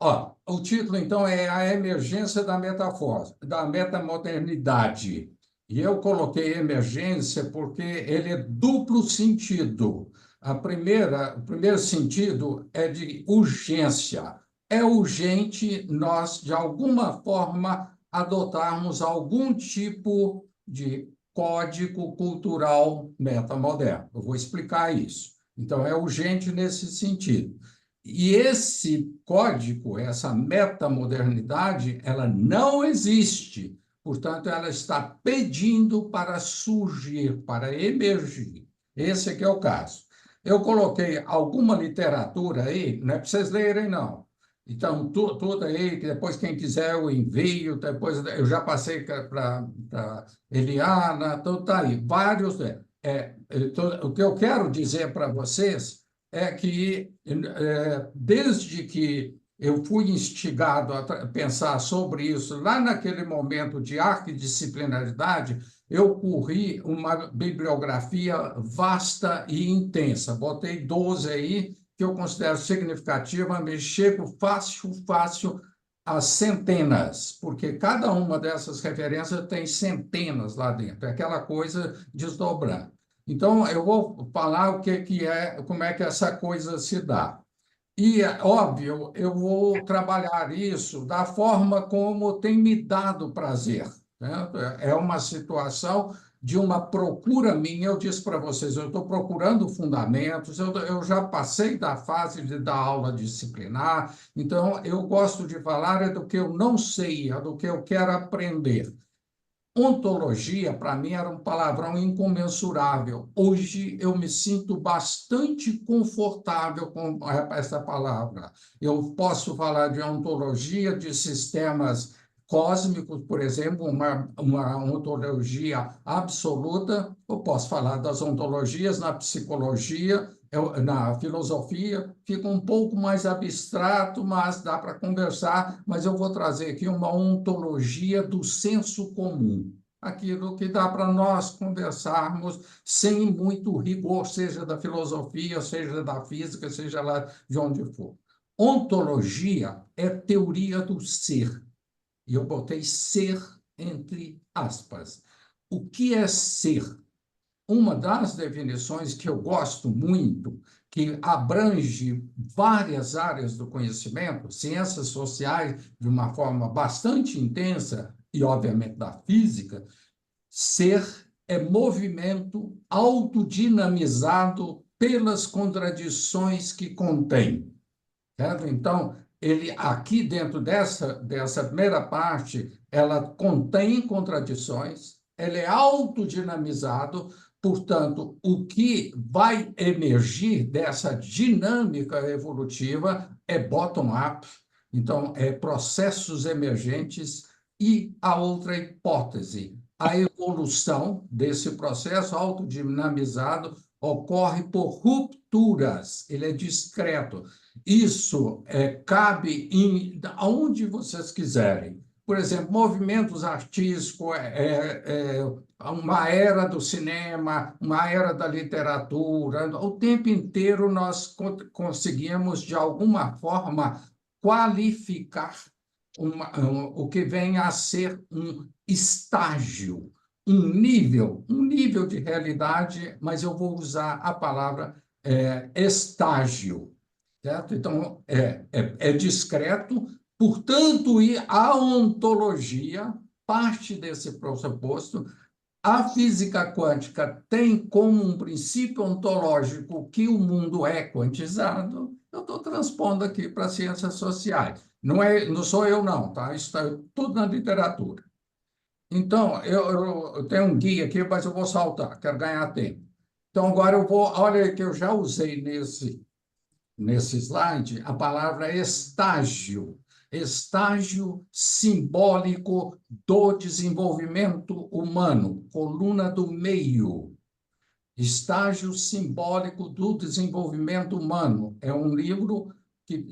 Ó, o título, então, é A Emergência da Metamodernidade. E eu coloquei emergência porque ele é duplo sentido. O primeiro sentido é de urgência. É urgente nós, de alguma forma, adotarmos algum tipo de código cultural metamoderno. Eu vou explicar isso. Então, é urgente nesse sentido. E esse código, essa metamodernidade, ela não existe. Portanto, ela está pedindo para surgir, para emergir. Esse aqui é o caso. Eu coloquei alguma literatura aí, não é para vocês lerem, não. Então, tudo aí, que depois quem quiser eu envio, depois eu já passei para Eliana, então tá aí, vários. O que eu quero dizer para vocês é que, desde que eu fui instigado a pensar sobre isso, lá naquele momento de arquidisciplinaridade, eu corri uma bibliografia vasta e intensa. Botei 12 aí, que eu considero significativa, mas chego fácil a centenas, porque cada uma dessas referências tem centenas lá dentro, é aquela coisa desdobrando. Então, eu vou falar o que é, como é que essa coisa se dá. E, é óbvio, eu vou trabalhar isso da forma como tem me dado prazer, né? É uma situação de uma procura minha. Eu disse para vocês, eu estou procurando fundamentos, eu já passei da fase de dar aula disciplinar, então eu gosto de falar é do que eu não sei, é do que eu quero aprender. Ontologia, para mim, era um palavrão incomensurável. Hoje, eu me sinto bastante confortável com essa palavra. Eu posso falar de ontologia de sistemas cósmicos, por exemplo, uma ontologia absoluta. Eu posso falar das ontologias na psicologia, na filosofia, fica um pouco mais abstrato, mas dá para conversar. Mas eu vou trazer aqui uma ontologia do senso comum, aquilo que dá para nós conversarmos sem muito rigor, seja da filosofia, seja da física, seja lá de onde for. Ontologia é teoria do ser, e eu botei ser entre aspas. O que é ser? Uma das definições que eu gosto muito, que abrange várias áreas do conhecimento, ciências sociais de uma forma bastante intensa e, obviamente, da física, ser é movimento autodinamizado pelas contradições que contém. Certo? Então, ele aqui dentro dessa primeira parte, ela contém contradições, ele é autodinamizado, portanto, o que vai emergir dessa dinâmica evolutiva é bottom-up, então, é processos emergentes, e a outra hipótese, a evolução desse processo autodinamizado ocorre por rupturas, ele é discreto. Isso cabe aonde vocês quiserem. Por exemplo, movimentos artísticos, uma era do cinema, uma era da literatura. O tempo inteiro nós conseguimos, de alguma forma, qualificar o que vem a ser um estágio, um nível de realidade, mas eu vou usar a palavra estágio. Certo? Então, é discreto, portanto, e a ontologia parte desse pressuposto. A física quântica tem como um princípio ontológico que o mundo é quantizado. Eu estou transpondo aqui para as ciências sociais. Não sou eu, não, tá? Isso está tudo na literatura. Então, eu tenho um guia aqui, mas eu vou saltar, quero ganhar tempo. Então, agora eu vou. Olha que eu já usei nesse slide a palavra estágio, estágio simbólico do desenvolvimento humano, coluna do meio. Estágio simbólico do desenvolvimento humano. É um livro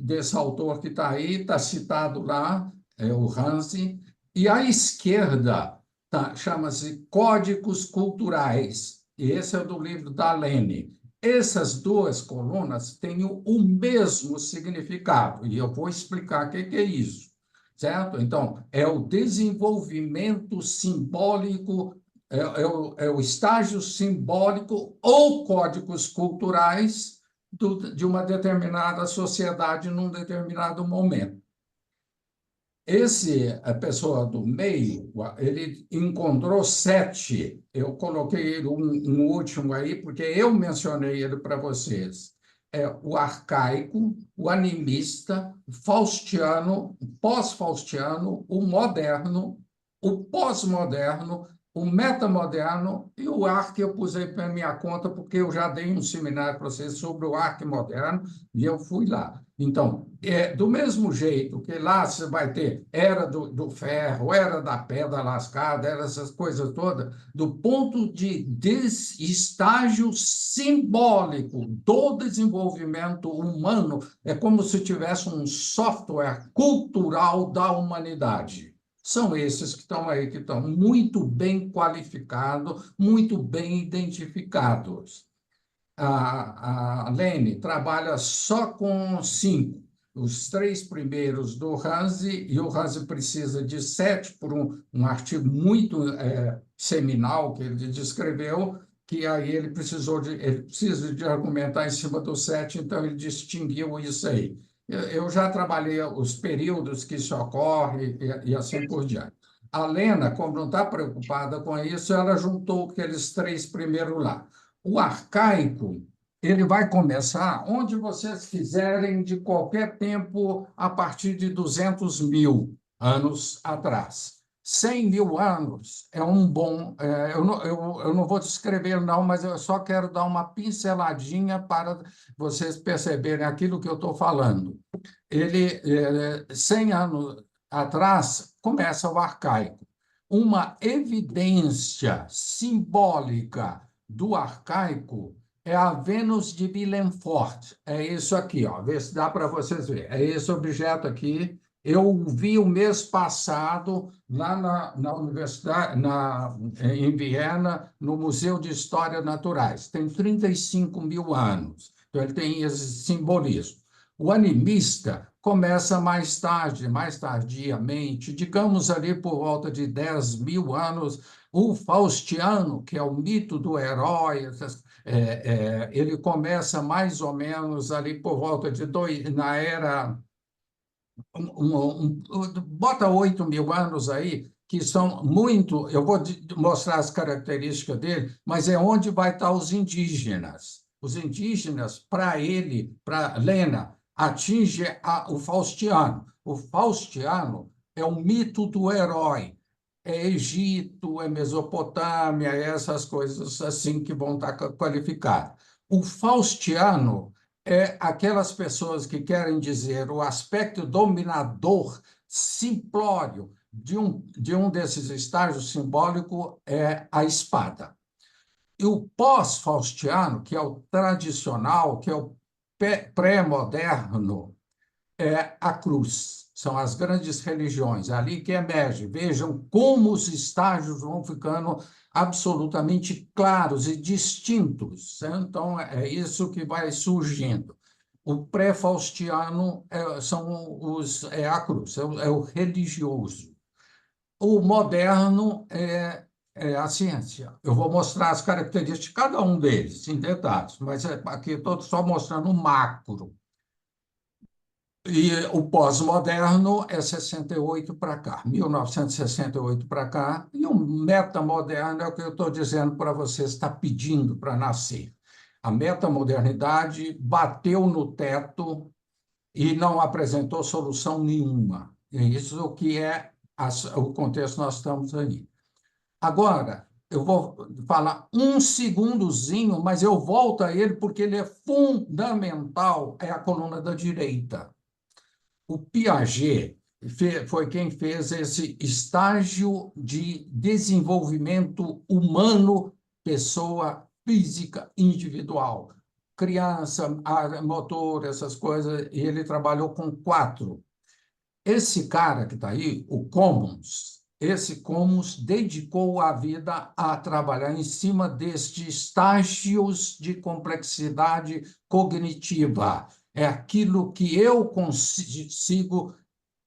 desse autor que está aí, está citado lá, é o Hansi, e à esquerda chama-se Códigos Culturais, e esse é do livro da Lene. essas duas colunas têm o mesmo significado, e eu vou explicar o que é isso, certo? Então, é o desenvolvimento simbólico, é o estágio simbólico ou códigos culturais de uma determinada sociedade num determinado momento. A pessoa do meio, ele encontrou 7. Eu coloquei um último aí, porque eu mencionei ele para vocês. É o arcaico, o animista, o faustiano, o pós-faustiano, o moderno, o pós-moderno, o metamoderno e o arque eu pusei para minha conta, porque eu já dei um seminário para vocês sobre o arque moderno e eu fui lá. Então, do mesmo jeito que lá você vai ter era do ferro, era da pedra lascada, era essas coisas todas, do ponto de estágio simbólico do desenvolvimento humano, é como se tivesse um software cultural da humanidade. São esses que estão aí, que estão muito bem qualificados, muito bem identificados. A Lene trabalha só com 5. Os 3 primeiros do Hanzi, e o Hanzi precisa de 7 por um artigo muito seminal que ele descreveu, que aí ele precisa de argumentar em cima do 7, então ele distinguiu isso aí. Eu já trabalhei os períodos que isso ocorre e assim por diante. A Lena, como não está preocupada com isso, ela juntou aqueles 3 primeiros lá. O arcaico, ele vai começar onde vocês quiserem, de qualquer tempo, a partir de 200 mil anos atrás. 100 mil anos é um bom. Eu não vou descrever, não, mas eu só quero dar uma pinceladinha para vocês perceberem aquilo que eu estou falando. 100 anos atrás, começa o arcaico. Uma evidência simbólica do arcaico é a Vênus de Villenfort. É isso aqui, ó. Vê se dá para vocês verem. É esse objeto aqui. Eu vi o mês passado lá na Universidade, em Viena, no Museu de História Naturais. Tem 35 mil anos. Então, ele tem esse simbolismo. O animista começa mais tarde, mais tardiamente, digamos ali por volta de 10 mil anos. O faustiano, que é o mito do herói, ele começa mais ou menos ali por volta de na era. Bota 8 mil anos aí, que são muito. Eu vou mostrar as características dele, mas é onde vai estar os indígenas. Os indígenas, para ele, para Lena, atinge o faustiano. O faustiano é o mito do herói. É Egito, é Mesopotâmia, é essas coisas assim que vão estar qualificadas. O faustiano é aquelas pessoas que querem dizer o aspecto dominador, simplório, de um desses estágios simbólicos é a espada. E o pós-faustiano, que é o tradicional, que é o pré-moderno, é a cruz. São as grandes religiões, ali que emerge. Vejam como os estágios vão ficando absolutamente claros e distintos. Então, é isso que vai surgindo. O pré-faustiano é a cruz, é o religioso. O moderno é a ciência. Eu vou mostrar as características de cada um deles, em detalhes, mas aqui estou só mostrando o macro. E o pós-moderno é 68 para cá, 1968 para cá, e o metamoderno é o que eu estou dizendo para vocês, está pedindo para nascer. A metamodernidade bateu no teto e não apresentou solução nenhuma. É isso que é o contexto que nós estamos aí. Agora, eu vou falar um segundozinho, mas eu volto a ele porque ele é fundamental, é a coluna da direita. O Piaget foi quem fez esse estágio de desenvolvimento humano, pessoa física individual, criança, área motor, essas coisas, e ele trabalhou com 4. Esse cara que está aí, o Commons, esse Comus dedicou a vida a trabalhar em cima destes estágios de complexidade cognitiva. É aquilo que eu consigo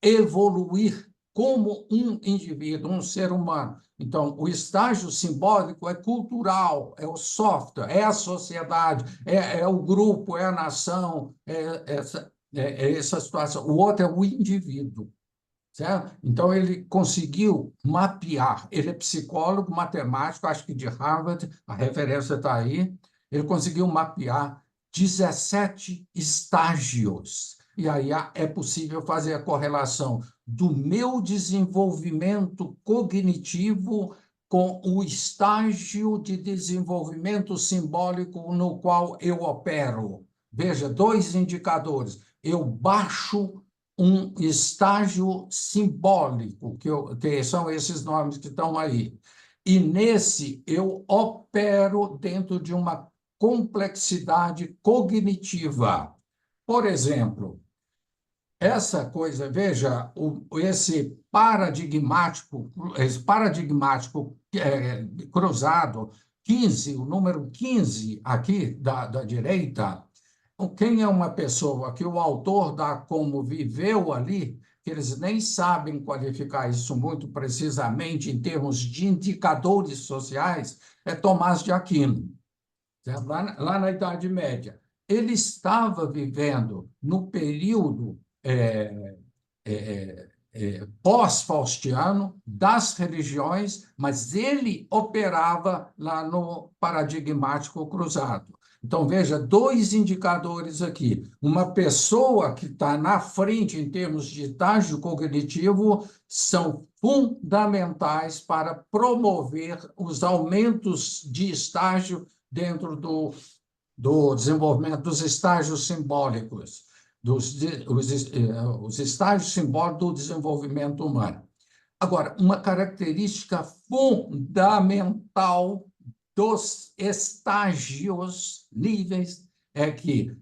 evoluir como um indivíduo, um ser humano. Então, o estágio simbólico é cultural, é o software, é a sociedade, é o grupo, é a nação, é essa situação. O outro é o indivíduo. Certo? Então, ele conseguiu mapear, ele é psicólogo, matemático, acho que de Harvard, a referência está aí, ele conseguiu mapear 17 estágios. E aí é possível fazer a correlação do meu desenvolvimento cognitivo com o estágio de desenvolvimento simbólico no qual eu opero. Veja, dois indicadores. Eu baixo um estágio simbólico, que são esses nomes que estão aí. E nesse eu opero dentro de uma complexidade cognitiva. Por exemplo, essa coisa, veja, esse paradigmático cruzado, 15, o número 15 aqui da direita, quem é uma pessoa que o autor dá como viveu ali, que eles nem sabem qualificar isso muito precisamente em termos de indicadores sociais, é Tomás de Aquino, certo? Lá na Idade Média. Ele estava vivendo no período pós-faustiano das religiões, mas ele operava lá no paradigmático cruzado. Então, veja, dois indicadores aqui. Uma pessoa que está na frente em termos de estágio cognitivo são fundamentais para promover os aumentos de estágio dentro do desenvolvimento dos estágios simbólicos, os estágios simbólicos do desenvolvimento humano. Agora, uma característica fundamental dos estágios, níveis, é que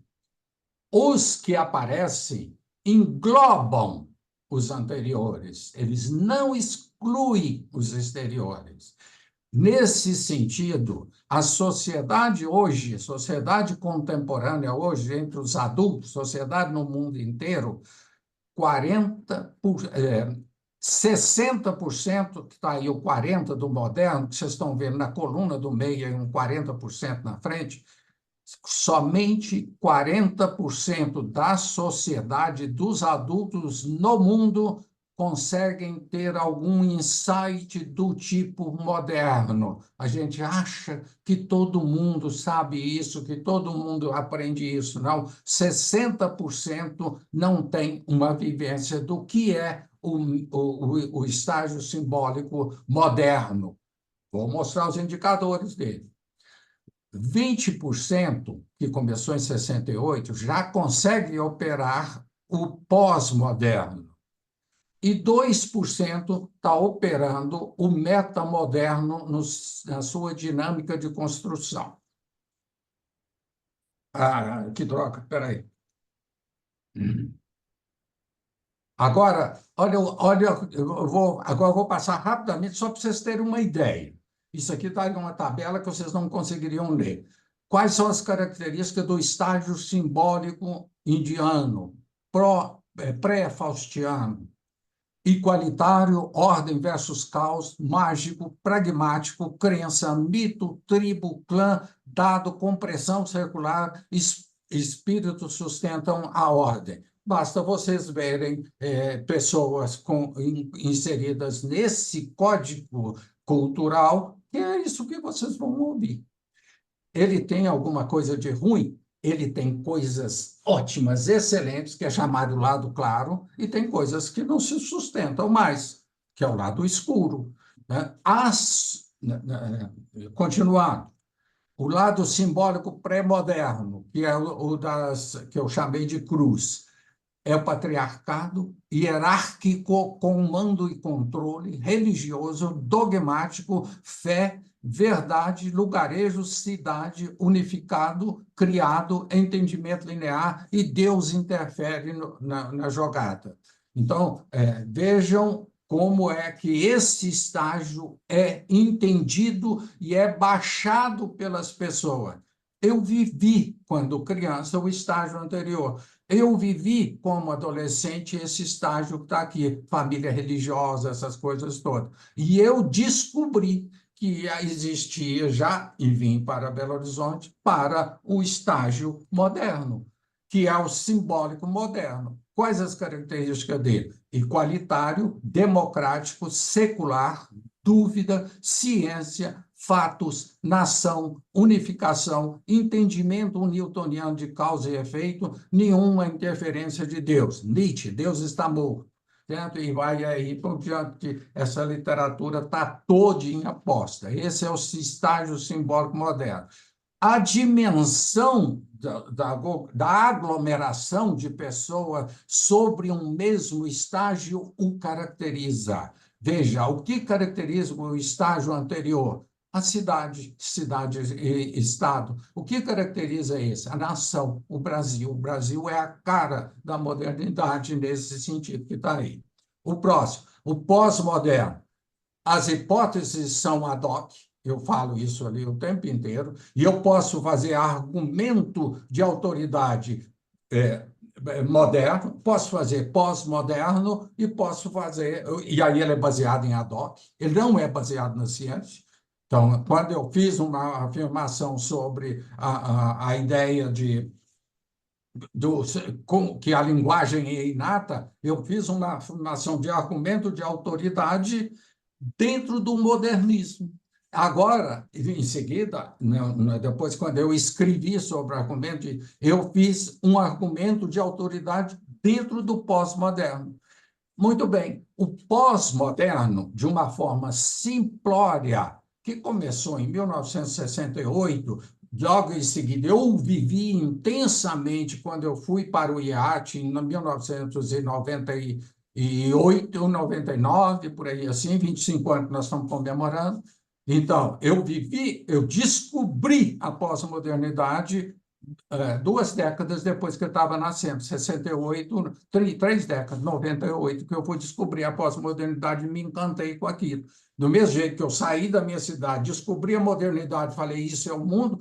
os que aparecem englobam os anteriores, eles não excluem os exteriores. Nesse sentido, a sociedade hoje, sociedade contemporânea hoje, entre os adultos, sociedade no mundo inteiro, 60%, que está aí o 40% do moderno, que vocês estão vendo na coluna do meio, e um 40% na frente, somente 40% da sociedade, dos adultos no mundo, conseguem ter algum insight do tipo moderno. A gente acha que todo mundo sabe isso, que todo mundo aprende isso. Não, 60% não tem uma vivência do que é o estágio simbólico moderno. Vou mostrar os indicadores dele. 20%, que começou em 68, já consegue operar o pós-moderno. E 2% está operando o metamoderno na sua dinâmica de construção. Ah, que droga, peraí. Agora, agora eu vou passar rapidamente, só para vocês terem uma ideia. Isso aqui está em uma tabela que vocês não conseguiriam ler. Quais são as características do estágio simbólico indiano, pré-faustiano? Igualitário, ordem versus caos, mágico, pragmático, crença, mito, tribo, clã, dado, compressão circular, espírito sustentam a ordem. Basta vocês verem pessoas inseridas nesse código cultural, que é isso que vocês vão ouvir. Ele tem alguma coisa de ruim? Ele tem coisas ótimas, excelentes, que é chamado lado claro, e tem coisas que não se sustentam mais, que é o lado escuro, né? Continuando, o lado simbólico pré-moderno, que é que eu chamei de cruz, é o patriarcado hierárquico, com mando e controle, religioso, dogmático, fé, verdade, lugarejo, cidade, unificado, criado, entendimento linear, e Deus interfere na jogada. Então, vejam como é que esse estágio é entendido e é baixado pelas pessoas. Eu vivi, quando criança, o estágio anterior. Eu vivi, como adolescente, esse estágio que está aqui, família religiosa, essas coisas todas. E eu descobri que existia já, e vim para Belo Horizonte, para o estágio moderno, que é o simbólico moderno. Quais as características dele? Igualitário, democrático, secular, dúvida, ciência, fatos, nação, unificação, entendimento newtoniano de causa e efeito, nenhuma interferência de Deus. Nietzsche, Deus está morto. Certo? E vai aí por diante, essa literatura está todinha posta. Esse é o estágio simbólico moderno. A dimensão da aglomeração de pessoas sobre um mesmo estágio o caracteriza. Veja, o que caracteriza o estágio anterior? A cidade, cidade e estado. O que caracteriza esse? A nação, o Brasil. O Brasil é a cara da modernidade nesse sentido que está aí. O próximo, o pós-moderno. As hipóteses são ad hoc, eu falo isso ali o tempo inteiro, e eu posso fazer argumento de autoridade moderno, posso fazer pós-moderno e posso fazer. E aí ele é baseado em ad hoc, ele não é baseado na ciência. Então, quando eu fiz uma afirmação sobre a ideia do, que a linguagem é inata, eu fiz uma afirmação de argumento de autoridade dentro do modernismo. Agora, em seguida, depois, quando eu escrevi sobre o argumento, eu fiz um argumento de autoridade dentro do pós-moderno. Muito bem, o pós-moderno, de uma forma simplória, que começou em 1968, logo em seguida, eu vivi intensamente quando eu fui para o IAT em 1998, 99, por aí assim, 25 anos que nós estamos comemorando. Então, eu vivi, eu descobri a pós-modernidade 2 décadas depois que eu estava nascendo, 68, 3 décadas, 98, que eu fui descobrir a pós-modernidade e me encantei com aquilo. Do mesmo jeito que eu saí da minha cidade, descobri a modernidade, falei, isso é o mundo,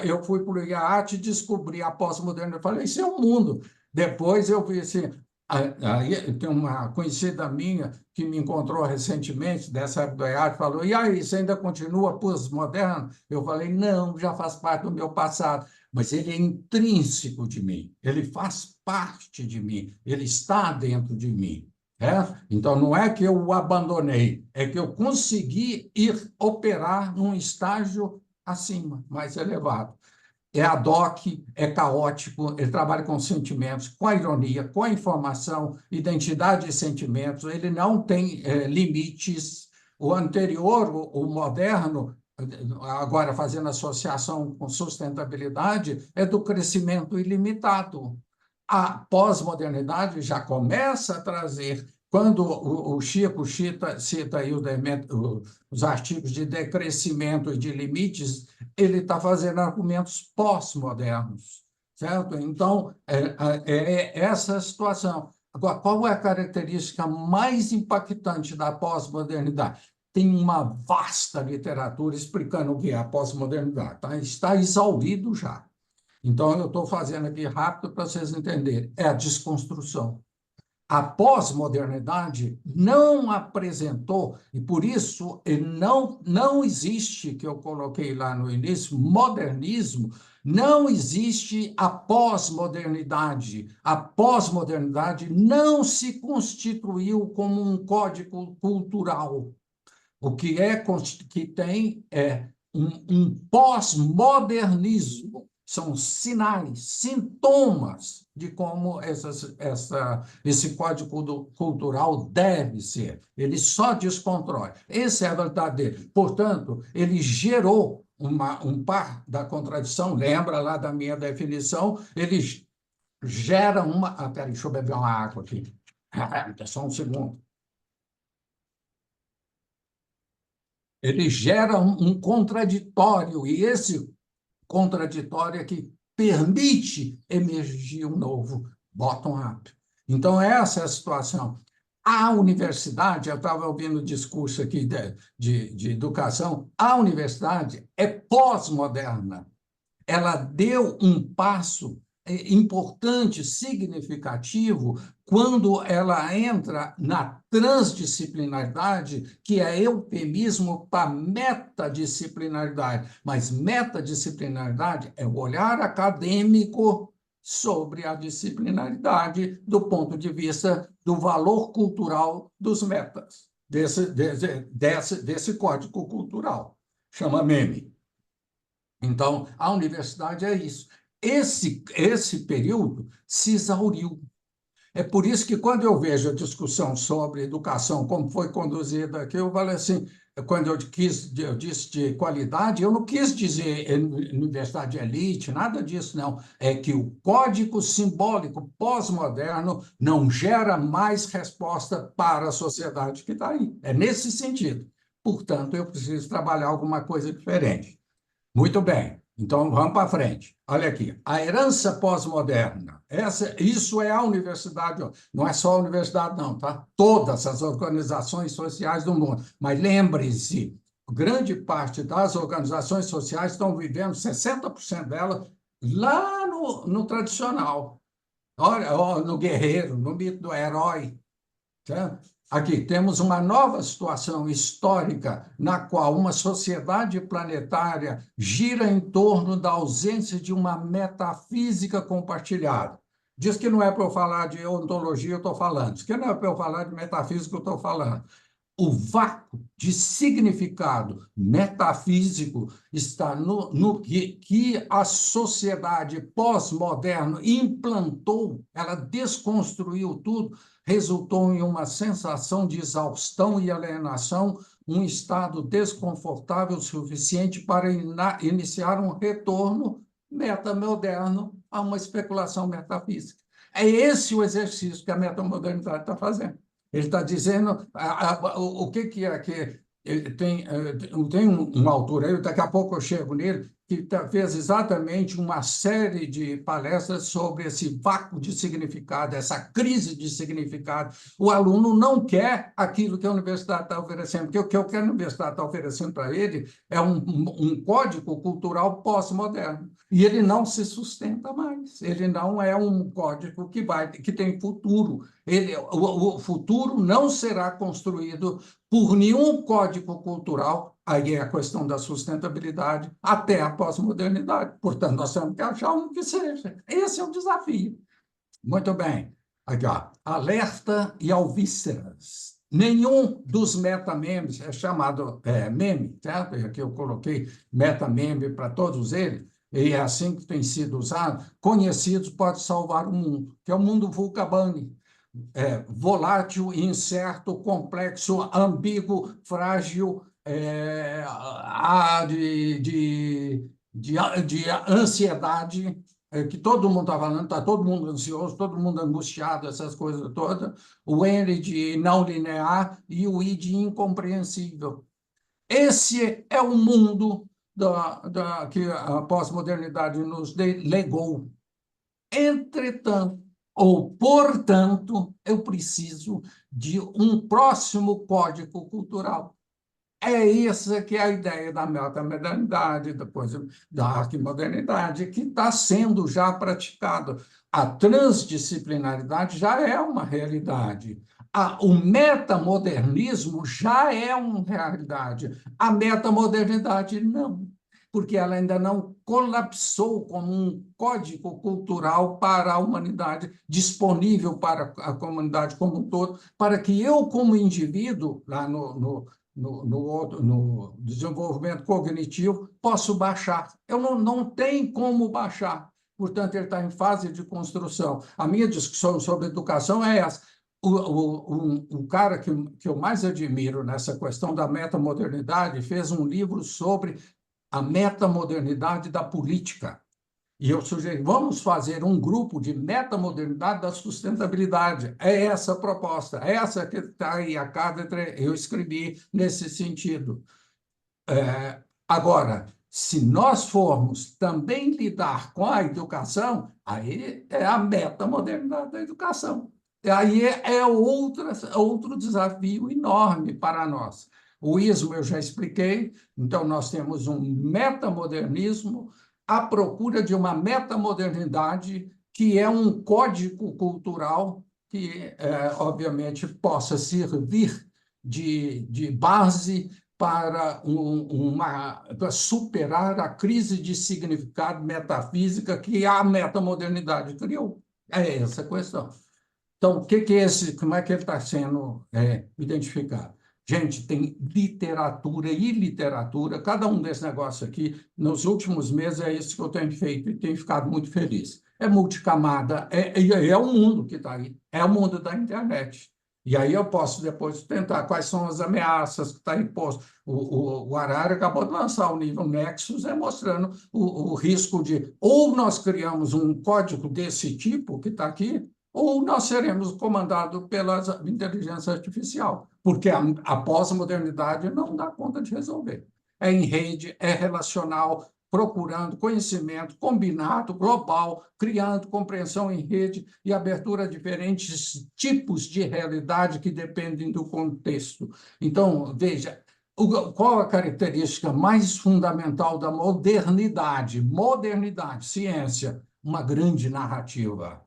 eu fui para o IAT, descobri a pós-modernidade, falei, isso é o mundo. Depois eu vi assim, aí tem uma conhecida minha que me encontrou recentemente, dessa época do IAT, falou, e aí, você ainda continua pós-moderno? Eu falei, não, já faz parte do meu passado, mas ele é intrínseco de mim, ele faz parte de mim, ele está dentro de mim. Então, não é que eu o abandonei, é que eu consegui ir operar num estágio acima, mais elevado. É ad hoc, é caótico, ele trabalha com sentimentos, com a ironia, com a informação, identidade e sentimentos, ele não tem limites. O anterior, o moderno, agora fazendo associação com sustentabilidade, é do crescimento ilimitado. A pós-modernidade já começa a trazer, quando o Chico cita aí os artigos de decrescimento e de limites, ele está fazendo argumentos pós-modernos, certo? Então, é essa situação. Agora, qual é a característica mais impactante da pós-modernidade? Tem uma vasta literatura explicando o que é a pós-modernidade, tá? Está exaurido já. Então, eu estou fazendo aqui rápido para vocês entenderem. É a desconstrução. A pós-modernidade não apresentou, e por isso não existe, que eu coloquei lá no início, modernismo, não existe a pós-modernidade. A pós-modernidade não se constituiu como um código cultural. O que tem é um pós-modernismo. São sinais, sintomas de como esse código cultural deve ser. Ele só desconstrói. Esse é a verdade dele. Portanto, ele gerou um par da contradição, lembra lá da minha definição, ele gera uma... peraí, deixa eu beber uma água aqui. Só um segundo. Ele gera um contraditório, e esse contraditório é que permite emergir um novo bottom-up. Então, essa é a situação. A universidade, eu estava ouvindo o discurso aqui de educação, a universidade é pós-moderna. Ela deu um passo importante, significativo, quando ela entra na transdisciplinaridade, que é eufemismo para metadisciplinaridade. Mas metadisciplinaridade é o olhar acadêmico sobre a disciplinaridade do ponto de vista do valor cultural dos metas, desse código cultural. Chama meme. Então, a universidade é isso. Esse período se exauriu. É por isso que, quando eu vejo a discussão sobre educação, como foi conduzida aqui, eu falei assim, quando eu disse de qualidade, eu não quis dizer universidade de elite, nada disso, não. É que o código simbólico pós-moderno não gera mais resposta para a sociedade que está aí. É nesse sentido. Portanto, eu preciso trabalhar alguma coisa diferente. Muito bem, então vamos para frente. Olha aqui, a herança pós-moderna. Isso é a universidade, não é só a universidade, não, tá? Todas as organizações sociais do mundo. Mas lembre-se, grande parte das organizações sociais estão vivendo, 60% delas, lá no tradicional. Olha, no guerreiro, no mito do herói. Tá? Aqui temos uma nova situação histórica na qual uma sociedade planetária gira em torno da ausência de uma metafísica compartilhada. Diz que não é para eu falar de ontologia, eu estou falando. Diz que não é para eu falar de metafísica, eu estou falando. O vácuo de significado metafísico está no que a sociedade pós-moderna implantou, ela desconstruiu tudo, resultou em uma sensação de exaustão e alienação, um estado desconfortável suficiente para iniciar um retorno metamoderno a uma especulação metafísica. É esse o exercício que a metamodernidade está fazendo. Ele está dizendo o que é que tem um autor aí, daqui a pouco eu chego nele, que fez exatamente uma série de palestras sobre esse vácuo de significado, essa crise de significado. O aluno não quer aquilo que a universidade está oferecendo, porque o que a universidade está oferecendo para ele é um código cultural pós-moderno. E ele não se sustenta mais, ele não é um código que tem futuro. O futuro não será construído por nenhum código cultural, aí é a questão da sustentabilidade, até a pós-modernidade. Portanto, nós temos que achar um que seja. Esse é o desafio. Muito bem. Aqui, ó. Alerta e alvíceras. Nenhum dos metamemes é chamado meme, certo? Aqui eu coloquei metameme para todos eles, e é assim que tem sido usado. Conhecidos pode salvar o mundo, que é o mundo Vulcabani. Volátil, incerto, complexo, ambíguo, frágil, de ansiedade, que todo mundo está falando, está todo mundo ansioso, todo mundo angustiado, essas coisas todas, o N de não linear e o I de incompreensível. Esse é o mundo que a pós-modernidade nos legou. Entretanto, ou, portanto, eu preciso de um próximo código cultural. É essa que é a ideia da metamodernidade, depois da arquimodernidade, que está sendo já praticado. A transdisciplinaridade já é uma realidade. O metamodernismo já é uma realidade. A metamodernidade não, porque ela ainda não colapsou como um código cultural para a humanidade, disponível para a comunidade como um todo, para que eu, como indivíduo, lá no desenvolvimento cognitivo, posso baixar. Eu não tenho como baixar. Portanto, ele está em fase de construção. A minha discussão sobre educação é essa. O cara que eu mais admiro nessa questão da metamodernidade fez um livro sobre a metamodernidade da política. E eu sugeri, vamos fazer um grupo de metamodernidade da sustentabilidade. É essa a proposta, é essa que está aí, a cátedra, eu escrevi nesse sentido. Agora, se nós formos também lidar com a educação, aí é a metamodernidade da educação. Aí é outro desafio enorme para nós. O ismo eu já expliquei, então nós temos um metamodernismo à procura de uma metamodernidade que é um código cultural que, obviamente, possa servir de base para superar a crise de significado metafísica que a metamodernidade criou. É essa a questão. Então, como é que ele está sendo identificado? Gente, tem literatura e literatura, cada um desses negócios aqui, nos últimos meses é isso que eu tenho feito e tenho ficado muito feliz. É multicamada, é o mundo que está aí, é o mundo da internet. E aí eu posso depois tentar quais são as ameaças que está imposto. O Harari acabou de lançar o nível Nexus, mostrando o risco de ou nós criamos um código desse tipo que está aqui, ou nós seremos comandados pela inteligência artificial, porque a pós-modernidade não dá conta de resolver. É em rede, é relacional, procurando conhecimento combinado, global, criando compreensão em rede e abertura a diferentes tipos de realidade que dependem do contexto. Então, veja, qual a característica mais fundamental da modernidade? Modernidade, ciência, uma grande narrativa.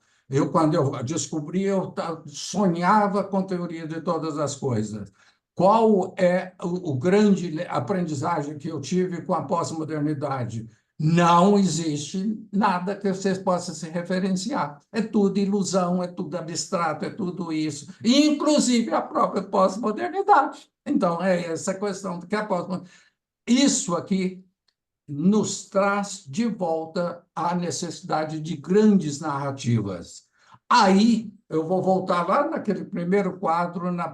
Quando eu descobri, eu sonhava com a teoria de todas as coisas. Qual é o grande aprendizagem que eu tive com a pós-modernidade? Não existe nada que vocês possam se referenciar. É tudo ilusão, é tudo abstrato, é tudo isso. Inclusive a própria pós-modernidade. Então, é essa questão que a pós-modernidade... Isso aqui nos traz de volta a necessidade de grandes narrativas. Aí eu vou voltar lá naquele primeiro quadro, na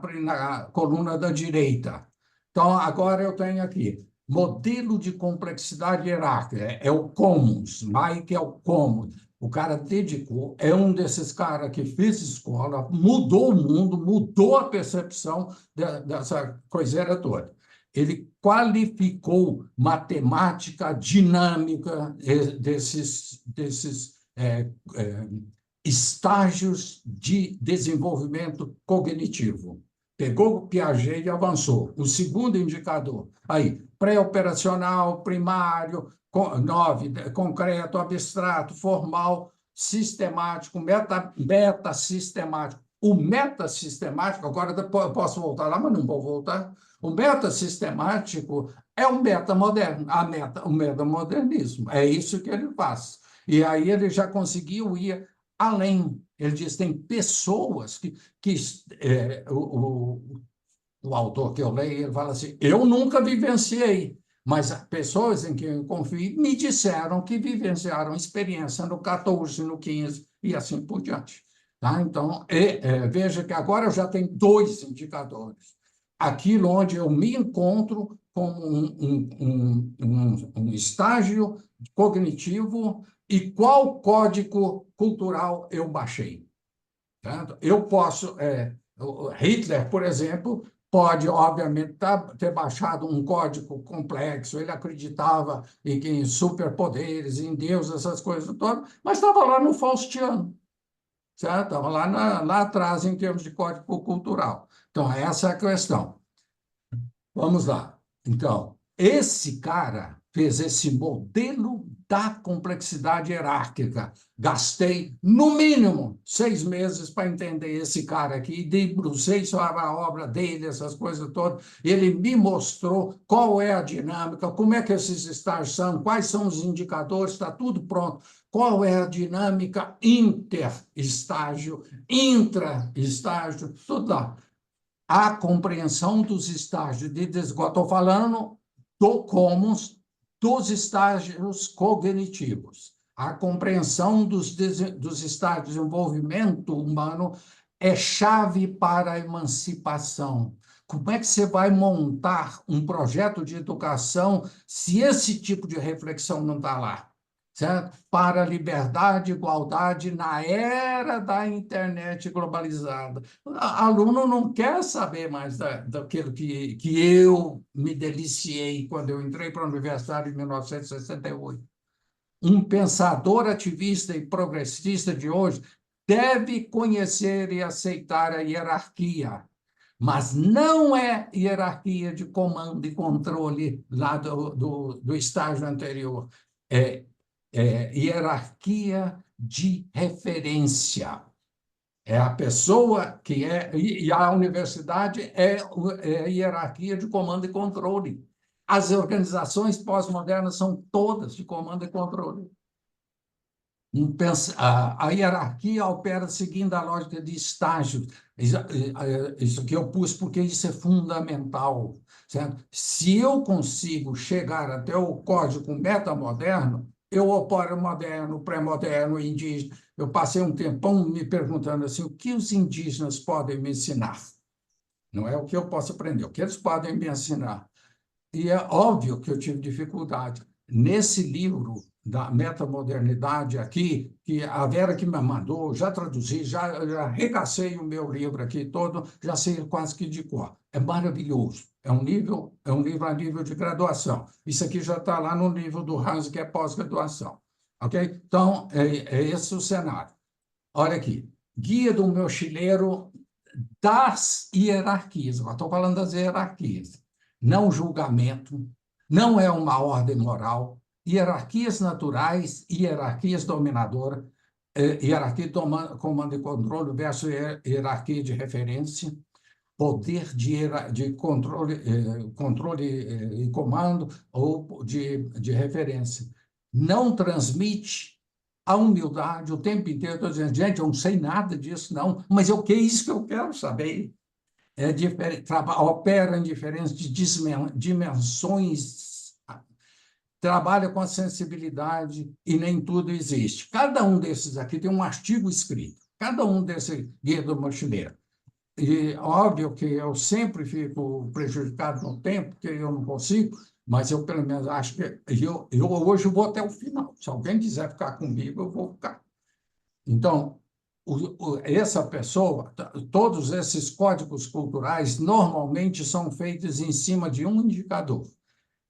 coluna da direita. Então, agora eu tenho aqui modelo de complexidade hierárquica, é o Commons, Mike é o Commons. O cara dedicou, é um desses caras que fez escola, mudou o mundo, mudou a percepção dessa coiseira toda. Ele qualificou matemática dinâmica desses estágios de desenvolvimento cognitivo. Pegou o Piaget e avançou. O segundo indicador, aí, pré-operacional, primário, 9, concreto, abstrato, formal, sistemático, meta-sistemático. O meta-sistemático, agora eu posso voltar lá, mas não vou voltar. O meta-sistemático é o metamoderno, o metamodernismo. É isso que ele faz. E aí ele já conseguiu ir além. Ele diz tem pessoas que o autor que eu leio, ele fala assim, eu nunca vivenciei, mas pessoas em quem eu confio me disseram que vivenciaram experiência no 14, no 15 e assim por diante. Tá? Então, veja que agora eu já tenho dois indicadores. Aquilo onde eu me encontro como um estágio cognitivo e qual código cultural eu baixei. Tá? Eu posso... Hitler, por exemplo, pode, obviamente, ter baixado um código complexo, ele acreditava em superpoderes, em Deus, essas coisas todas, mas estava lá no Faustiano, certo? Estava lá atrás em termos de código cultural. Então, essa é a questão. Vamos lá. Então, esse cara fez esse modelo da complexidade hierárquica. Gastei, no mínimo, 6 meses para entender esse cara aqui, debrucei sobre a obra dele, essas coisas todas. Ele me mostrou qual é a dinâmica, como é que esses estágios são, quais são os indicadores, está tudo pronto. Qual é a dinâmica interestágio, intraestágio, tudo lá. A compreensão dos estágios de desenvolvimento. Estou falando do Commons, dos estágios cognitivos. A compreensão dos estágios de desenvolvimento humano é chave para a emancipação. Como é que você vai montar um projeto de educação se esse tipo de reflexão não está lá? Certo? Para a liberdade e igualdade na era da internet globalizada. Aluno não quer saber mais daquilo que eu me deliciei quando eu entrei para a universidade em 1968. Um pensador ativista e progressista de hoje deve conhecer e aceitar a hierarquia, mas não é hierarquia de comando e controle lá do estágio anterior. É hierarquia de referência. É a pessoa que é... E a universidade é hierarquia de comando e controle. As organizações pós-modernas são todas de comando e controle. A hierarquia opera seguindo a lógica de estágios. Isso que eu pus porque isso é fundamental, certo? Se eu consigo chegar até o código metamoderno, eu opero moderno, pré-moderno, indígena. Eu passei um tempão me perguntando assim, o que os indígenas podem me ensinar? Não é o que eu posso aprender, o que eles podem me ensinar. E é óbvio que eu tive dificuldade. Nesse livro da metamodernidade aqui, que a Vera que me mandou, já traduzi, já arregacei o meu livro aqui todo, já sei quase que de cor. É maravilhoso. É um livro a nível de graduação. Isso aqui já está lá no nível do Hans, que é pós-graduação. Ok? Então, é esse o cenário. Olha aqui. Guia do Mochileiro das hierarquias. Agora estou falando das hierarquias. Não julgamento, não é uma ordem moral, hierarquias naturais, hierarquias dominadoras, hierarquia de comando e controle versus hierarquia de referência, poder de controle e comando ou de referência. Não transmite a humildade o tempo inteiro. Estou dizendo, gente, eu não sei nada disso, não, mas é isso que eu quero saber. Opera em diferentes dimensões, trabalha com a sensibilidade e nem tudo existe. Cada um desses aqui tem um artigo escrito, cada um desse guia do mochileiro. E óbvio que eu sempre fico prejudicado no tempo, porque eu não consigo, mas eu pelo menos acho que eu hoje vou até o final. Se alguém quiser ficar comigo, eu vou ficar. Então, essa pessoa, todos esses códigos culturais normalmente são feitos em cima de um indicador.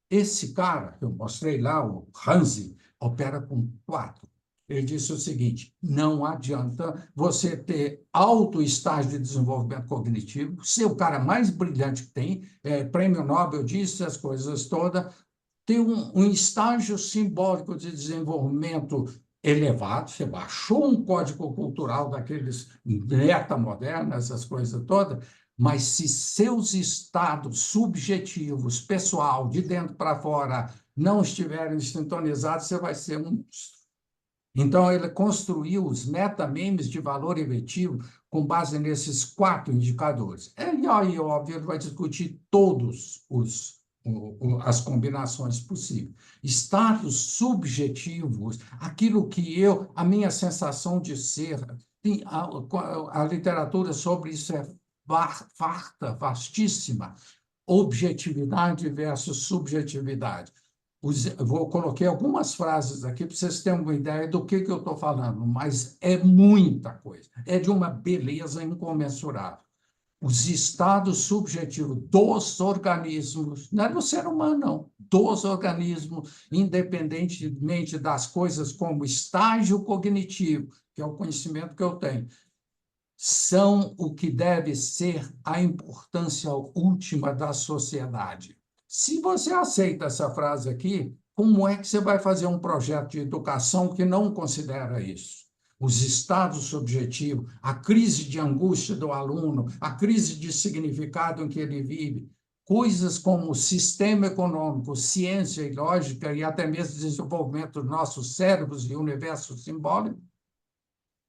Esse cara que eu mostrei lá, o Hansi, opera com 4. Ele disse o seguinte: não adianta você ter alto estágio de desenvolvimento cognitivo, ser o cara mais brilhante que tem, prêmio Nobel disso, as coisas todas, ter um estágio simbólico de desenvolvimento elevado, você baixou um código cultural daqueles metamodernos, essas coisas todas, mas se seus estados subjetivos, pessoal, de dentro para fora, não estiverem sintonizados, você vai ser um monstro. Então, ele construiu os metamemes de valor efetivo com base nesses 4 indicadores. E aí, óbvio, ele vai discutir todos as combinações possíveis. Estados subjetivos, aquilo que a minha sensação de ser, a literatura sobre isso é farta, vastíssima. Objetividade versus subjetividade. Coloquei algumas frases aqui para vocês terem uma ideia do que eu estou falando, mas é muita coisa. É de uma beleza incomensurável. Os estados subjetivos dos organismos, não é do ser humano, não, dos organismos, independentemente das coisas como estágio cognitivo, que é o conhecimento que eu tenho, são o que deve ser a importância última da sociedade. Se você aceita essa frase aqui, como é que você vai fazer um projeto de educação que não considera isso? Os estados subjetivos, a crise de angústia do aluno, a crise de significado em que ele vive, coisas como sistema econômico, ciência e lógica e até mesmo desenvolvimento dos nossos cérebros e universo simbólico,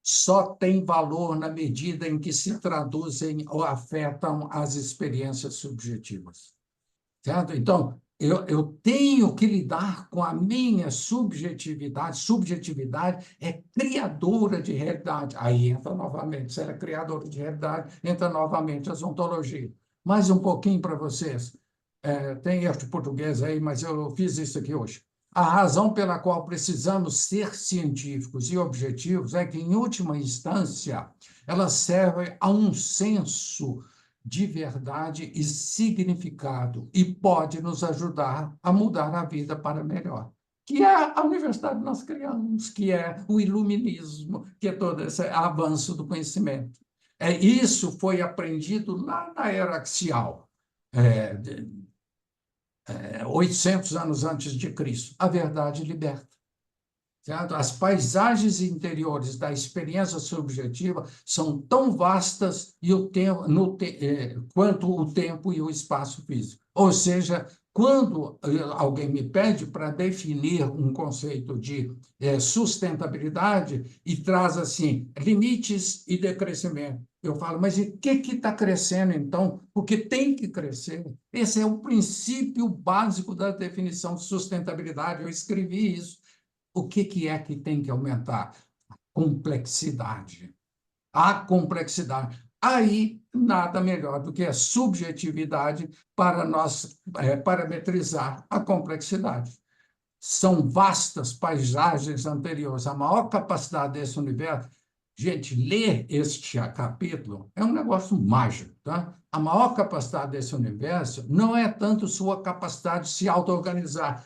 só tem valor na medida em que se traduzem ou afetam as experiências subjetivas. Certo? Então, eu tenho que lidar com a minha subjetividade. Subjetividade é criadora de realidade. Aí entra novamente, se ela é criadora de realidade, entra novamente as ontologias. Mais um pouquinho para vocês. Tem erro de português aí, mas eu fiz isso aqui hoje. A razão pela qual precisamos ser científicos e objetivos é que, em última instância, elas servem a um senso de verdade e significado e pode nos ajudar a mudar a vida para melhor. que é a universidade que nós criamos, que é o iluminismo, que é todo esse avanço do conhecimento. Isso foi aprendido lá na era axial, 800 anos antes de Cristo. A verdade liberta. Certo? As paisagens interiores da experiência subjetiva são tão vastas e o tempo, quanto o tempo e o espaço físico. Ou seja, quando alguém me pede para definir um conceito de sustentabilidade e traz assim limites e decrescimento, eu falo, mas e o que está crescendo então? Porque tem que crescer. Esse é o princípio básico da definição de sustentabilidade. Eu escrevi isso. O que é que tem que aumentar? Complexidade. A complexidade. Aí, nada melhor do que a subjetividade para nós parametrizar a complexidade. São vastas paisagens anteriores. A maior capacidade desse universo. Gente, ler este capítulo é um negócio mágico, tá? A maior capacidade desse universo não é tanto sua capacidade de se auto-organizar.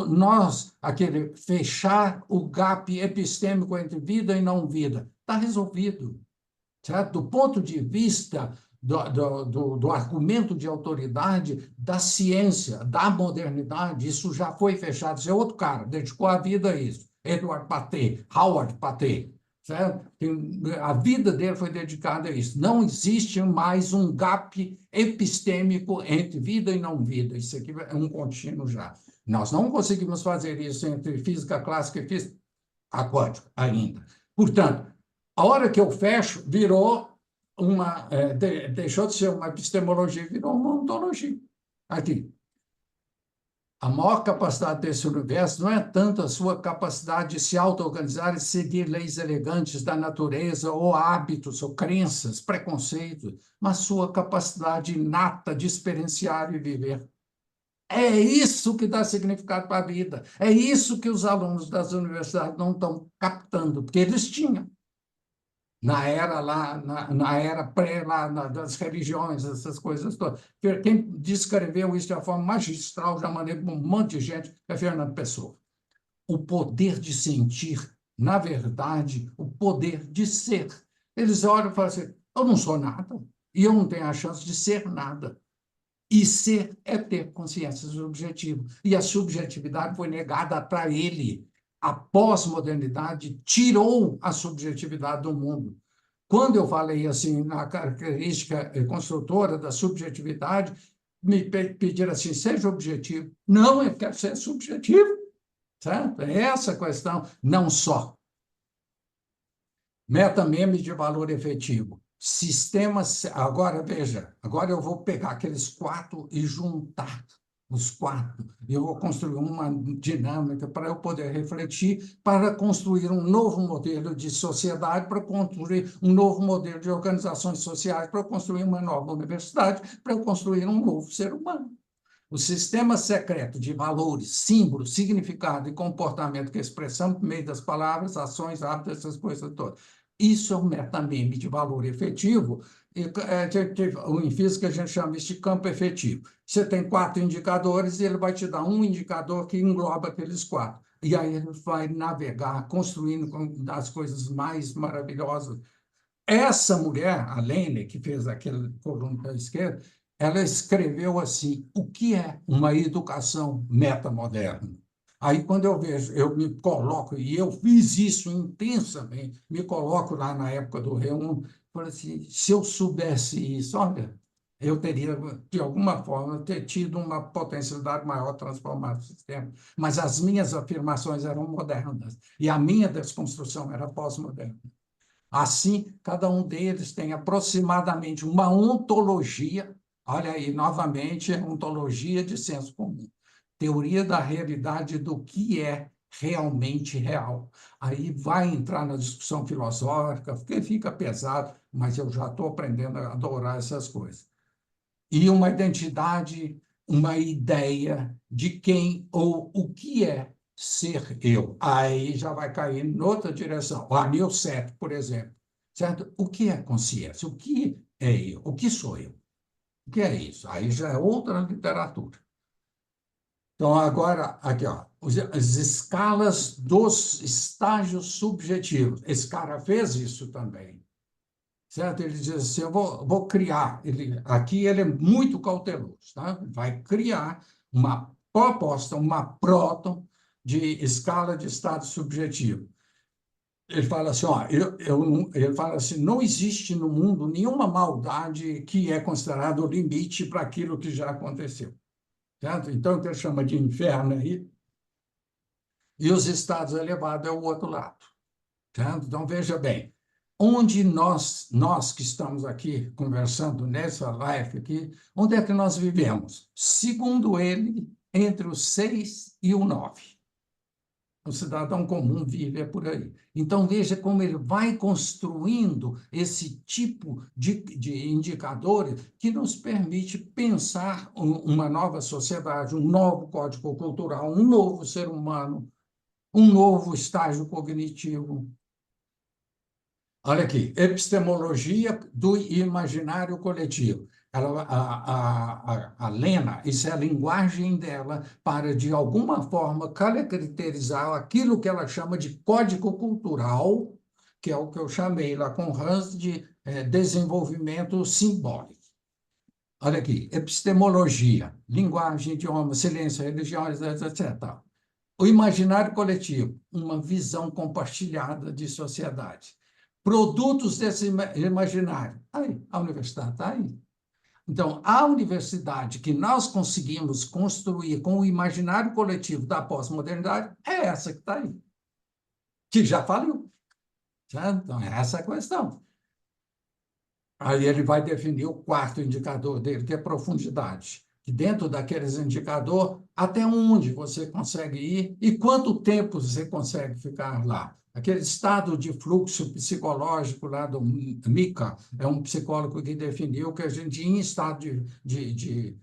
Nós, aquele fechar o gap epistêmico entre vida e não vida, está resolvido. Certo? Do ponto de vista do argumento de autoridade da ciência, da modernidade, isso já foi fechado. Isso é outro cara, dedicou a vida a isso. Edward Patet, Howard Patet. Certo? A vida dele foi dedicada a isso. Não existe mais um gap epistêmico entre vida e não vida. Isso aqui é um contínuo já. Nós não conseguimos fazer isso entre física clássica e física quântica ainda. Portanto, a hora que eu fecho, virou deixou de ser uma epistemologia, virou uma ontologia. Aqui. A maior capacidade desse universo não é tanto a sua capacidade de se auto-organizar e seguir leis elegantes da natureza, ou hábitos, ou crenças, preconceitos, mas sua capacidade inata de experienciar e viver. É isso que dá significado para a vida. É isso que os alunos das universidades não estão captando, porque eles tinham. Na era lá, na era pré lá, das religiões, essas coisas todas. Quem descreveu isso de uma forma magistral, já mandei para um monte de gente, é Fernando Pessoa. O poder de sentir, na verdade, o poder de ser. Eles olham e falam assim, eu não sou nada, e eu não tenho a chance de ser nada. E ser é ter consciência subjetiva. E a subjetividade foi negada para ele. A pós-modernidade tirou a subjetividade do mundo. Quando eu falei assim na característica construtora da subjetividade, me pediram assim, seja objetivo. Não, eu quero ser subjetivo. Certo? É essa a questão, não só. Metameme de valor efetivo. Sistemas. Agora, veja, agora eu vou pegar aqueles quatro e juntar os quatro. Eu vou construir uma dinâmica para eu poder refletir, para construir um novo modelo de sociedade, para construir um novo modelo de organizações sociais, para construir uma nova universidade, para eu construir um novo ser humano. O sistema secreto de valores, símbolos, significado e comportamento que expressamos por meio das palavras, ações, hábitos, essas coisas todas. Isso é um metameme de valor efetivo. Em física, a gente chama isso de campo efetivo. Você tem 4 indicadores e ele vai te dar um indicador que engloba aqueles 4. E aí ele vai navegar, construindo as coisas mais maravilhosas. Essa mulher, a Lene, que fez aquele coluna da esquerda, ela escreveu assim: o que é uma educação metamoderna? Aí, quando eu vejo, eu me coloco, e eu fiz isso intensamente, me coloco lá na época do Reúno, falei assim: se eu soubesse isso, olha, eu teria, de alguma forma, ter tido uma potencialidade maior de transformar o sistema. Mas as minhas afirmações eram modernas, e a minha desconstrução era pós-moderna. Assim, cada um deles tem aproximadamente uma ontologia, olha aí, novamente, ontologia de senso comum, teoria da realidade do que é realmente real. Aí vai entrar na discussão filosófica, porque fica pesado, mas eu já estou aprendendo a adorar essas coisas. E uma identidade, uma ideia de quem ou o que é ser eu. Aí já vai cair em outra direção. O Anil Seth, por exemplo. Certo? O que é consciência? O que é eu? O que sou eu? O que é isso? Aí já é outra literatura. Então, agora, aqui, ó, as escalas dos estágios subjetivos. Esse cara fez isso também, certo? Ele diz assim, eu vou criar. Aqui ele é muito cauteloso, tá? Vai criar uma proposta, uma próton de escala de estado subjetivo. Ele fala assim, ó, ele fala assim, não existe no mundo nenhuma maldade que é considerado o limite para aquilo que já aconteceu, certo? Então, ele chama de inferno aí, e os estados elevados é o outro lado, certo? Então, veja bem, onde nós que estamos aqui conversando nessa live aqui, onde é que nós vivemos? Segundo ele, entre o 6 e o 9. O cidadão comum vive por aí. Então, veja como ele vai construindo esse tipo de indicadores que nos permite pensar uma nova sociedade, um novo código cultural, um novo ser humano, um novo estágio cognitivo. Olha aqui, epistemologia do imaginário coletivo. A Lena, isso é a linguagem dela para, de alguma forma, caracterizar aquilo que ela chama de código cultural, que é o que eu chamei lá com Hans de desenvolvimento simbólico. Olha aqui, epistemologia, linguagem, idioma, silêncio, religiões, etc. O imaginário coletivo, uma visão compartilhada de sociedade. Produtos desse imaginário. Aí, a universidade está aí. Então, a universidade que nós conseguimos construir com o imaginário coletivo da pós-modernidade é essa que está aí, que já faliu. Certo? Então, essa é a questão. Aí ele vai definir o quarto indicador dele, que é profundidade. E dentro daqueles indicadores, até onde você consegue ir e quanto tempo você consegue ficar lá. Aquele estado de fluxo psicológico lá do Mika, é um psicólogo que definiu que a gente, em estado de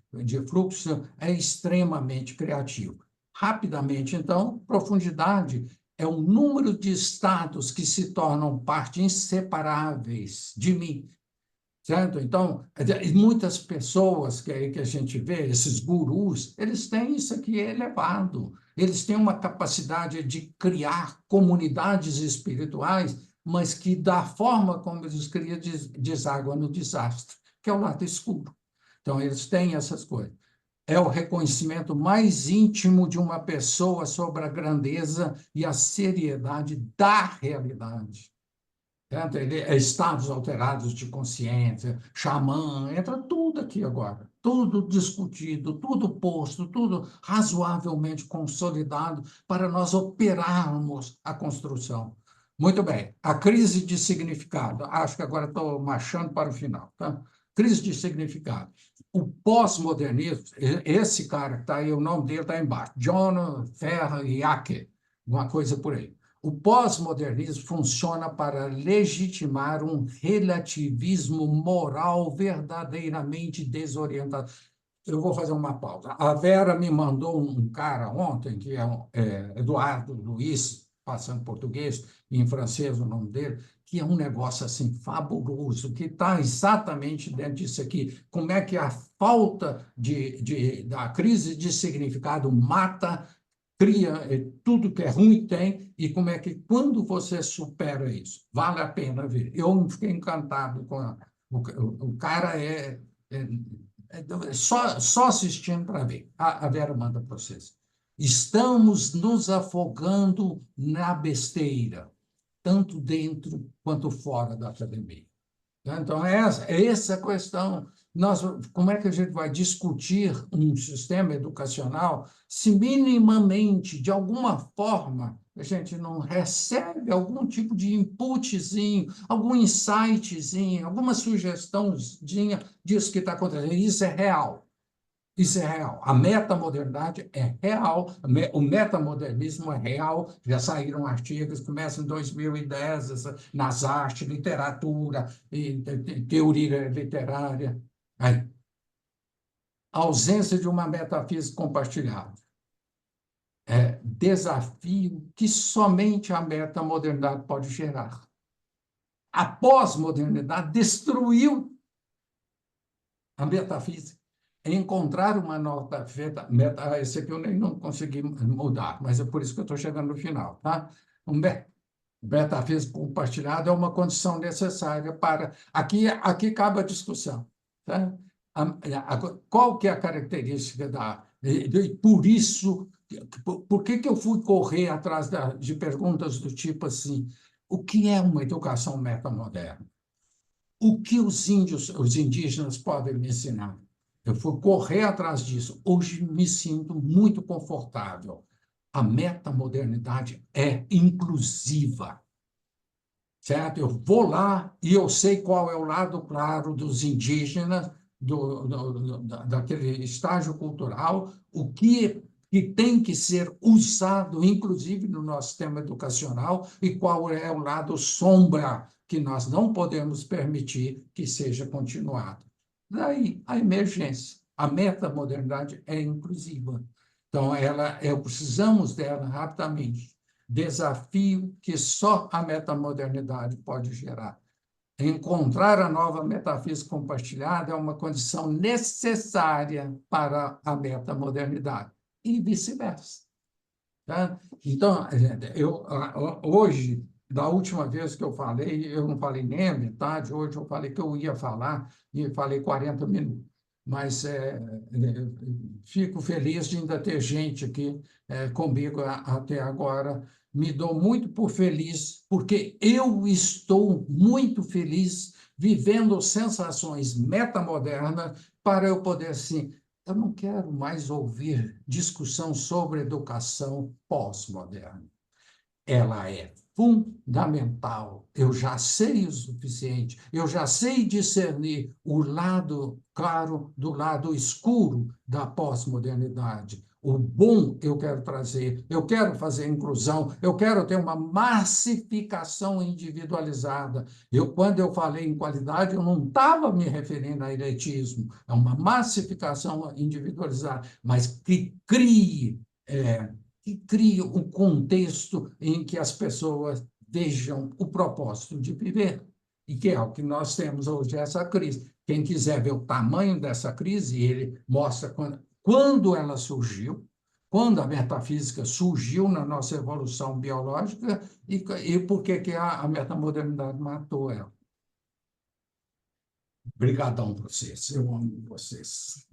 fluxo, é extremamente criativo. Rapidamente, então, profundidade é o número de estados que se tornam parte inseparáveis de mim. Certo? Então, muitas pessoas que a gente vê, esses gurus, eles têm isso aqui elevado. Eles têm uma capacidade de criar comunidades espirituais, mas que, da forma como eles criam, deságua no desastre, que é o lado escuro. Então, eles têm essas coisas. É o reconhecimento mais íntimo de uma pessoa sobre a grandeza e a seriedade da realidade. Estados alterados de consciência, xamã, entra tudo aqui agora. Tudo discutido, tudo posto, tudo razoavelmente consolidado para nós operarmos a construção. Muito bem, a crise de significado. Acho que agora estou marchando para o final. Tá? Crise de significado. O pós-modernismo, esse cara que está aí, o nome dele está embaixo, John Ferriaque, uma coisa por aí. O pós-modernismo funciona para legitimar um relativismo moral verdadeiramente desorientado. Eu vou fazer uma pausa. A Vera me mandou um cara ontem, que é Eduardo Luiz, passando português, e em francês o nome dele, que é um negócio assim fabuloso, que está exatamente dentro disso aqui. Como é que a falta da crise de significado mata, cria tudo que é ruim tem, e como é que, quando você supera isso, vale a pena ver. Eu fiquei encantado com o cara só assistindo para ver. A Vera manda para vocês. Estamos nos afogando na besteira, tanto dentro quanto fora da academia. Então, essa é a questão. Como é que a gente vai discutir um sistema educacional se minimamente, de alguma forma, a gente não recebe algum tipo de inputzinho, algum insightzinho, alguma sugestãozinha disso que está acontecendo? Isso é real. Isso é real. A metamodernidade é real, o metamodernismo é real. Já saíram artigos, começam em 2010, nas artes, literatura, teoria literária. Aí, a ausência de uma metafísica compartilhada. É desafio que somente a metamodernidade pode gerar. A pós-modernidade destruiu a metafísica. encontrar uma nova meta, esse aqui eu nem não consegui mudar, mas é por isso que eu estou chegando no final, tá? Um metafísico compartilhado é uma condição necessária para... Aqui cabe a discussão, tá? Qual que é a característica por isso, por que que eu fui correr atrás de perguntas do tipo assim, o que é uma educação metamoderna? O que os indígenas podem me ensinar? Eu fui correr atrás disso. Hoje me sinto muito confortável. A metamodernidade é inclusiva, certo? Eu vou lá e eu sei qual é o lado claro dos indígenas, daquele estágio cultural, que tem que ser usado, inclusive no nosso sistema educacional, e qual é o lado sombra que nós não podemos permitir que seja continuado. Daí a emergência. A metamodernidade é inclusiva. Então, precisamos dela rapidamente. Desafio que só a metamodernidade pode gerar. Encontrar a nova metafísica compartilhada é uma condição necessária para a metamodernidade, e vice-versa. Tá? Então, hoje, da última vez que eu falei, eu não falei nem a metade, hoje eu falei que eu ia falar e falei 40 minutos. Mas fico feliz de ainda ter gente aqui comigo até agora. Me dou muito por feliz, porque eu estou muito feliz vivendo sensações metamodernas para eu poder, assim, eu não quero mais ouvir discussão sobre educação pós-moderna. Ela é fundamental. Eu já sei o suficiente, eu já sei discernir o lado claro do lado escuro da pós-modernidade. O bom eu quero trazer, eu quero fazer inclusão, eu quero ter uma massificação individualizada. Quando eu falei em qualidade, eu não estava me referindo a elitismo, é uma massificação individualizada, mas que crie um contexto em que as pessoas vejam o propósito de viver, e que é o que nós temos hoje, essa crise. Quem quiser ver o tamanho dessa crise, ele mostra quando ela surgiu, quando a metafísica surgiu na nossa evolução biológica e por que a metamodernidade matou ela. Obrigadão para vocês, eu amo vocês.